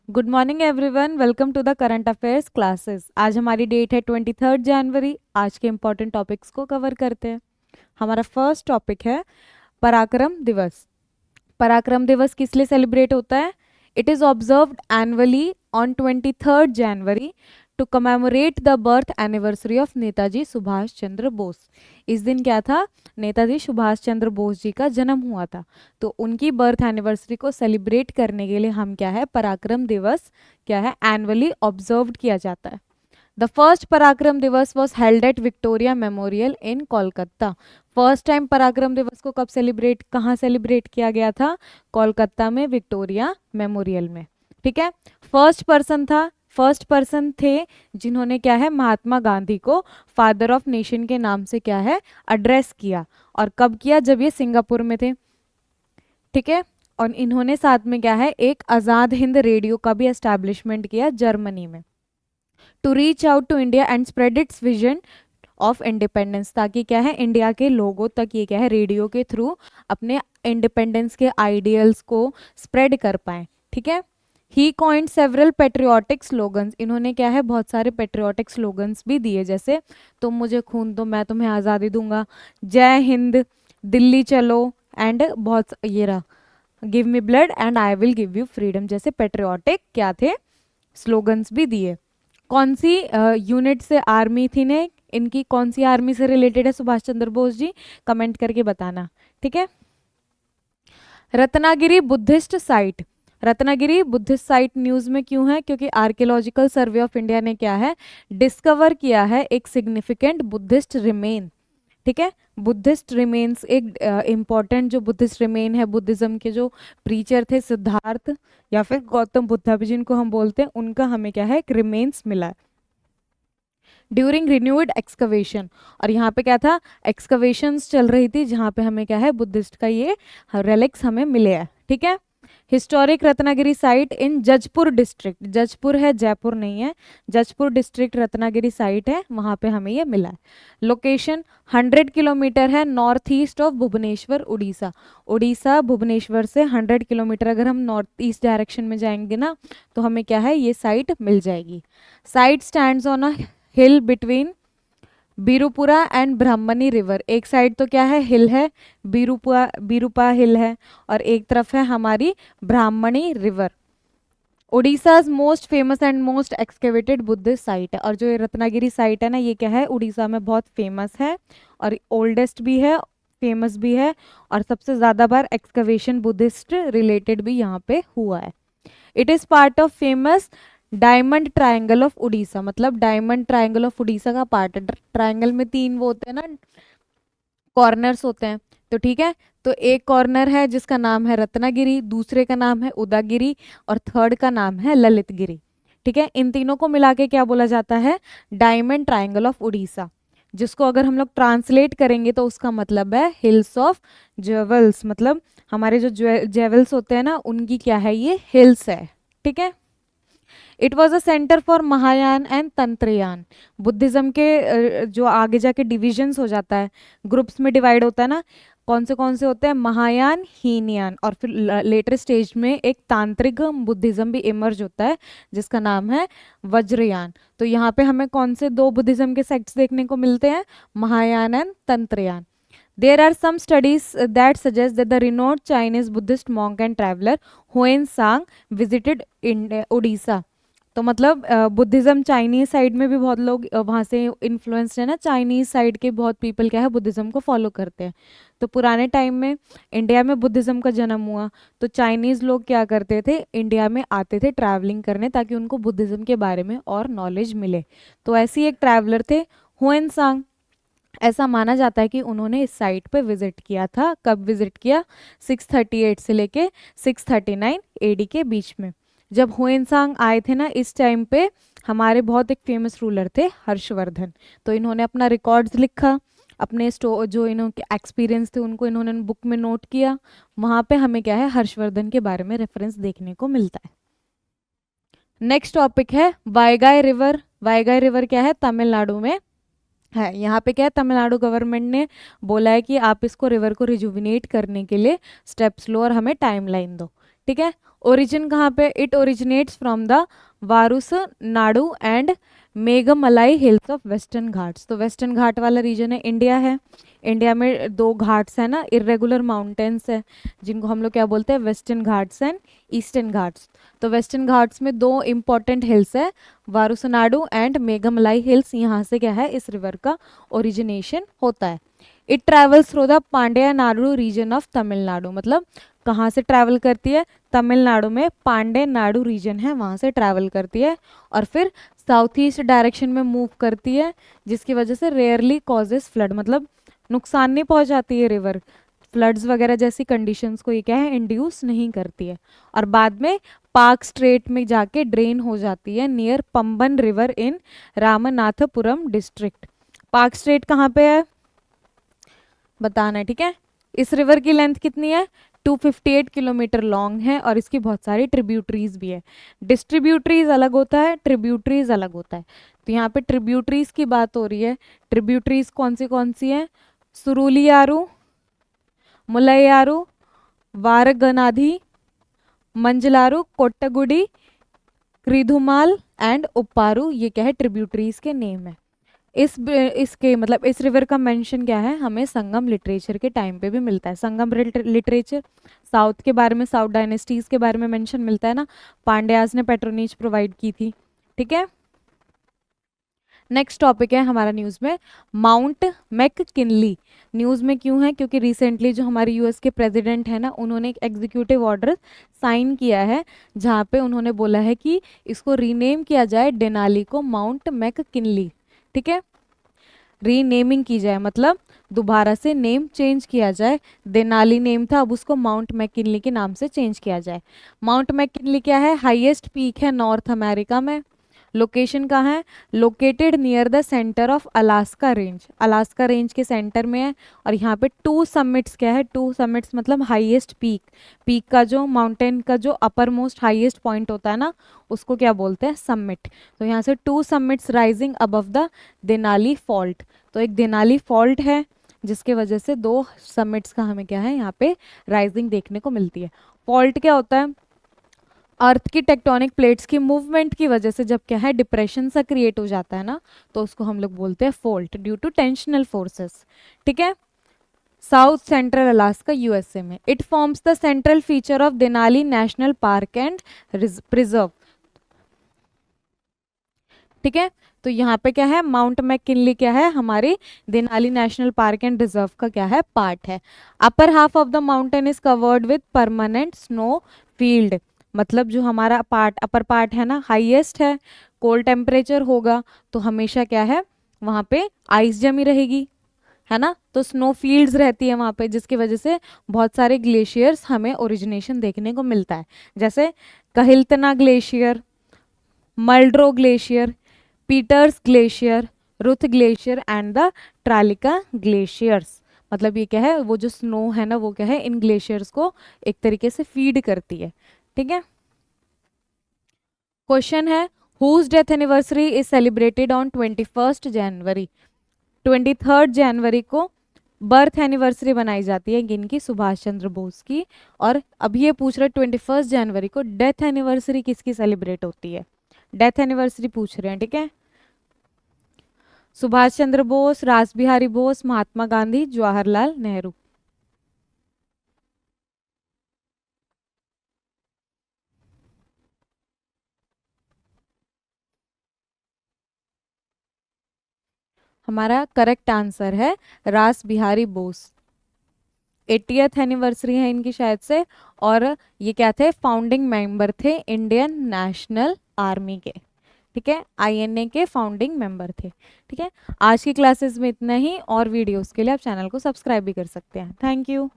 Good morning everyone, welcome to the current affairs classes. आज हमारी date है 23 जनवरी। आज के इम्पॉर्टेंट टॉपिक्स को कवर करते हैं। हमारा फर्स्ट टॉपिक है पराक्रम दिवस। पराक्रम दिवस किस लिए सेलिब्रेट होता है? It is observed annually on 23 January to commemorate the birth anniversary of Netaji Subhash Chandra Bose. इस दिन क्या था? नेताजी सुभाष चंद्र बोस जी का जन्म हुआ था। तो उनकी बर्थ एनिवर्सरी को सेलिब्रेट करने के लिए हम क्या है, पराक्रम दिवस क्या है, एनुअली ऑब्जर्व्ड किया जाता है। द फर्स्ट पराक्रम दिवस was held at Victoria memorial in Kolkata. First time पराक्रम दिवस को कब सेलिब्रेट, कहाँ सेलिब्रेट किया गया था? कोलकाता में, विक्टोरिया मेमोरियल में। ठीक है। फर्स्ट पर्सन थे जिन्होंने क्या है, महात्मा गांधी को फादर ऑफ नेशन के नाम से क्या है, एड्रेस किया। और कब किया? जब ये सिंगापुर में थे। ठीक है। और इन्होंने साथ में क्या है, एक आजाद हिंद रेडियो का भी एस्टैब्लिशमेंट किया जर्मनी में, to reach out to India and spread its vision of independence. ताकि क्या है, इंडिया के लोगों तक ये क्या है, रेडियो के थ्रू अपने इंडिपेंडेंस के आइडियल्स को स्प्रेड कर पाए। ठीक है। ही कॉइंड सेवरल पेट्रियोटिक स्लोगन्स। इन्होंने क्या है, बहुत सारे पेट्रियोटिक स्लोगन्स भी दिए, जैसे तुम मुझे खून दो मैं तुम्हें आज़ादी दूंगा, जय हिंद, दिल्ली चलो, एंड बहुत ये रहा, give me blood and I will give you freedom, जैसे पेट्रियोटिक क्या थे, स्लोगन्स भी दिए। कौन सी यूनिट से आर्मी थी ने, इनकी कौन सी आर्मी से रिलेटेड है सुभाष चंद्र बोस जी? कमेंट करके बताना। ठीक है। Ratnagiri Buddhist site. Ratnagiri Buddhist site news में क्यों है? क्योंकि आर्कियोलॉजिकल सर्वे ऑफ इंडिया ने क्या है, डिस्कवर किया है एक सिग्निफिकेंट बुद्धिस्ट रिमेन। ठीक है। बुद्धिस्ट रिमेन्स, एक इम्पॉर्टेंट जो बुद्धिस्ट रिमेन है, बुद्धिज्म के जो प्रीचर थे सिद्धार्थ या फिर गौतम बुद्धा भी जिनको हम बोलते हैं, उनका हमें क्या है, एक रिमेन्स मिला है ड्यूरिंग रिन्यूड एक्सकवेशन। और यहाँ पे क्या था, एक्सकवेशंस चल रही थी जहाँ पे हमें क्या है, बुद्धिस्ट का ये रेलिक्स हमें मिले हैं। ठीक है। हिस्टोरिक रत्नागिरी साइट इन जजपुर डिस्ट्रिक्ट, जजपुर है, जयपुर नहीं है, जजपुर डिस्ट्रिक्ट रत्नागिरी साइट है, वहाँ पे हमें ये मिला है। लोकेशन 100 किलोमीटर है north east of Bhubaneswar, Orissa. Orissa Bhubaneswar से 100 किलोमीटर अगर हम नॉर्थ ईस्ट डायरेक्शन में जाएंगे ना, तो हमें क्या है, ये साइट मिल जाएगी। Site stands on a hill between Birupura and Brahmani river. एक साइड तो क्या है, हिल है, बीरूपा हिल है, और एक तरफ है हमारी Brahmani river. Orissa's most famous and most excavated Buddhist site है। और जो ये रत्नागिरी साइट है ना, ये क्या है, उड़ीसा में बहुत फेमस है और ओल्डेस्ट भी है, फेमस भी है, और सबसे ज़्यादा बार एक्सकवेशन बुद्धिस्ट रिलेटेड भी यहाँ पे हुआ है। It is part of famous diamond triangle of Orissa. मतलब डायमंड ट्रायंगल ऑफ उड़ीसा का पार्ट है। ट्रायंगल में 3 वो होते हैं ना, कॉर्नर्स होते हैं। तो ठीक है, तो एक कॉर्नर है जिसका नाम है रत्नागिरी, दूसरे का नाम है उदयगिरी, और थर्ड का नाम है ललितगिरी। ठीक है। इन तीनों को मिला के क्या बोला जाता है, डायमंड ट्रायंगल ऑफ उड़ीसा, जिसको अगर हम लोग ट्रांसलेट करेंगे तो उसका मतलब है हिल्स ऑफ जेवल्स। मतलब हमारे जो जेवल्स होते हैं ना, उनकी क्या है, ये हिल्स है। ठीक है। It was a centre for Mahayana and Tantrayana. Buddhism के जो आगे जाके डिविजन्स हो जाता है, ग्रुप्स में डिवाइड होता है ना, कौन से होते हैं, महायान, हीनयान, और फिर लेटर स्टेज में एक तांत्रिक बुद्धिज्म भी इमर्ज होता है जिसका नाम है वज्रयान। तो यहाँ पे हमें कौन से 2 बुद्धिज्म के सेक्ट्स देखने को मिलते हैं, Mahayana and Tantrayana. There are some studies that suggest that the renowned Chinese Buddhist monk and traveler Huyen Sang visited Odisha। तो मतलब बुद्धिज्म चाइनीज साइड में भी बहुत लोग वहाँ से इन्फ्लुएंस्ड है ना, चाइनीज साइड के बहुत पीपल क्या है, बुद्धिज्म को फॉलो करते हैं। तो पुराने टाइम में इंडिया में बुद्धिज्म का जन्म हुआ, तो चाइनीज लोग क्या करते थे, इंडिया में आते थे ट्रैवलिंग करने, ताकि उनको बुद्धिज्म के बारे में और नॉलेज मिले। तो ऐसे ही एक ट्रैवलर थे हुएन सांग। ऐसा माना जाता है कि उन्होंने इस साइट पे विजिट किया था। कब विजिट किया? 638 से लेके 639 एडी के बीच में। जब हुएनसांग आए थे ना, इस टाइम पे हमारे बहुत एक फेमस रूलर थे हर्षवर्धन। तो इन्होंने अपना रिकॉर्ड्स लिखा, अपने जो इन्होंने एक्सपीरियंस थे उनको इन्होंने बुक में नोट किया। वहाँ पे हमें क्या है, हर्षवर्धन के बारे में रेफरेंस देखने को मिलता है। नेक्स्ट टॉपिक है वायगाई रिवर। वायगाई रिवर क्या है, तमिलनाडु में है। यहाँ पे क्या है, तमिलनाडु गवर्नमेंट ने बोला है कि आप इसको रिवर को रिजुविनेट करने के लिए स्टेप्स लो और हमें टाइमलाइन दो। ठीक है। ओरिजिन कहाँ पे, it originates from the Varusanadu and Meghamalai hills of western Ghats. तो वेस्टर्न घाट वाला रीजन है, इंडिया है। इंडिया में दो घाट्स है ना, इरेगुलर माउंटेन्स है, जिनको हम लोग क्या बोलते हैं, western Ghats and eastern Ghats. तो वेस्टर्न घाट्स में दो इंपॉर्टेंट हिल्स है, वारुसनाडु एंड मेघमलाई हिल्स। यहाँ से क्या है, इस रिवर का ओरिजिनेशन होता है। It travels through the Pandya Nadu region of Tamil Nadu. मतलब कहाँ से ट्रैवल करती है, तमिलनाडु में पांड्य नाडु रीजन है वहाँ से ट्रैवल करती है, और फिर साउथ ईस्ट डायरेक्शन में मूव करती है, जिसकी वजह से रेयरली कॉजेस फ्लड, मतलब नुकसान नहीं पहुंचाती है रिवर, फ्लड्स वगैरह जैसी कंडीशंस को ये क्या है, इंड्यूस नहीं करती है। और बाद में पार्क स्ट्रेट में जाके ड्रेन हो जाती है near Pamban river in Ramanathapuram district. Park straight कहाँ पे है बताना है, ठीक है। इस रिवर की लेंथ कितनी है, 258 किलोमीटर लॉन्ग है, और इसकी बहुत सारी ट्रिब्यूटरीज भी है। डिस्ट्रीब्यूटरीज अलग होता है, ट्रिब्यूटरीज अलग होता है। तो यहाँ पे ट्रिब्यूटरीज की बात हो रही है। ट्रिब्यूटरीज कौन सी है, सुरुलियारू, मुलैयारू, वारगनाधी, मंजलारू, कोट्टागुडी, क्रीधुमाल एंड उप्पारू, ये क्या है, ट्रिब्यूटरीज के नेम है। इसके मतलब इस रिवर का मेंशन क्या है, हमें संगम लिटरेचर के टाइम पे भी मिलता है। संगम लिटरेचर साउथ के बारे में, साउथ डायनेस्टीज के बारे में मेंशन मिलता है ना, पांड्याज ने पैट्रोनेज प्रोवाइड की थी, ठीक है। नेक्स्ट टॉपिक है हमारा न्यूज़ में, माउंट मैककिनली। न्यूज़ में क्यों है, क्योंकि रिसेंटली जो हमारे यूएस के प्रेसिडेंट है ना, उन्होंने एक एग्जीक्यूटिव ऑर्डर साइन किया है, जहाँ पे उन्होंने बोला है कि इसको रीनेम किया जाए डेनाली को माउंट मैककिनली, ठीक है। रीनेमिंग की जाए मतलब दोबारा से नेम चेंज किया जाए। देनाली नेम था, अब उसको माउंट मैककिनली के नाम से चेंज किया जाए। माउंट मैककिनली क्या है, हाईएस्ट पीक है नॉर्थ अमेरिका में। लोकेशन कहाँ है, located near the centre of Alaska range, Alaska range के सेंटर में है। और यहाँ पे टू समिट्स क्या है, टू समिट्स मतलब हाईएस्ट पीक, पीक का जो माउंटेन का जो अपर मोस्ट हाईएस्ट पॉइंट होता है ना, उसको क्या बोलते हैं, समिट। तो यहाँ से two summits rising above the Denali fault. तो एक देनाली फॉल्ट है, जिसके वजह से दो समिट्स का हमें क्या है, यहाँ पे राइजिंग देखने को मिलती है। फॉल्ट क्या होता है, अर्थ की टेक्टोनिक प्लेट्स की मूवमेंट की वजह से जब क्या है, डिप्रेशन सा क्रिएट हो जाता है ना, तो उसको हम लोग बोलते हैं fault due to tensional forces, ठीक है। साउथ सेंट्रल अलास्का यूएसए में। It forms the central feature of Denali National Park and Preserve, ठीक है। तो यहाँ पे क्या है, माउंट मैककिनली क्या है, हमारी Denali National Park and reserve का क्या है, पार्ट है। Upper half of the mountain is covered with permanent snow field. मतलब जो हमारा पार्ट, अपर पार्ट है ना, हाईएस्ट है, कोल्ड टेम्परेचर होगा, तो हमेशा क्या है, वहाँ पे आइस जमी रहेगी, है ना। तो स्नो फील्ड्स रहती है वहाँ पे, जिसकी वजह से बहुत सारे ग्लेशियर्स हमें ओरिजिनेशन देखने को मिलता है, जैसे Kahiltna glacier, Muldrow glacier, Peters glacier, Ruth glacier and the Traleika glaciers. मतलब ये क्या है, वो जो स्नो है ना, वो क्या है, इन ग्लेशियर्स को एक तरीके से फीड करती है, ठीक है। क्वेश्चन है, whose death anniversary is celebrated on 21 January. 23 जनवरी को बर्थ एनिवर्सरी बनाई जाती है इनकी, सुभाष चंद्र बोस की। और अभी ये पूछ रहे 21 जनवरी को डेथ एनिवर्सरी किसकी सेलिब्रेट होती है, डेथ एनिवर्सरी पूछ रहे हैं, ठीक है। सुभाष चंद्र बोस, रास बिहारी बोस, महात्मा गांधी, जवाहरलाल नेहरू। हमारा करेक्ट आंसर है रास बिहारी बोस। 80th एनिवर्सरी है इनकी शायद से, और ये क्या थे, फाउंडिंग मेंबर थे इंडियन नेशनल आर्मी के, ठीक है, आईएनए के फाउंडिंग मेंबर थे, ठीक है। आज की क्लासेस में इतना ही, और वीडियोस के लिए आप चैनल को सब्सक्राइब भी कर सकते हैं। Thank you.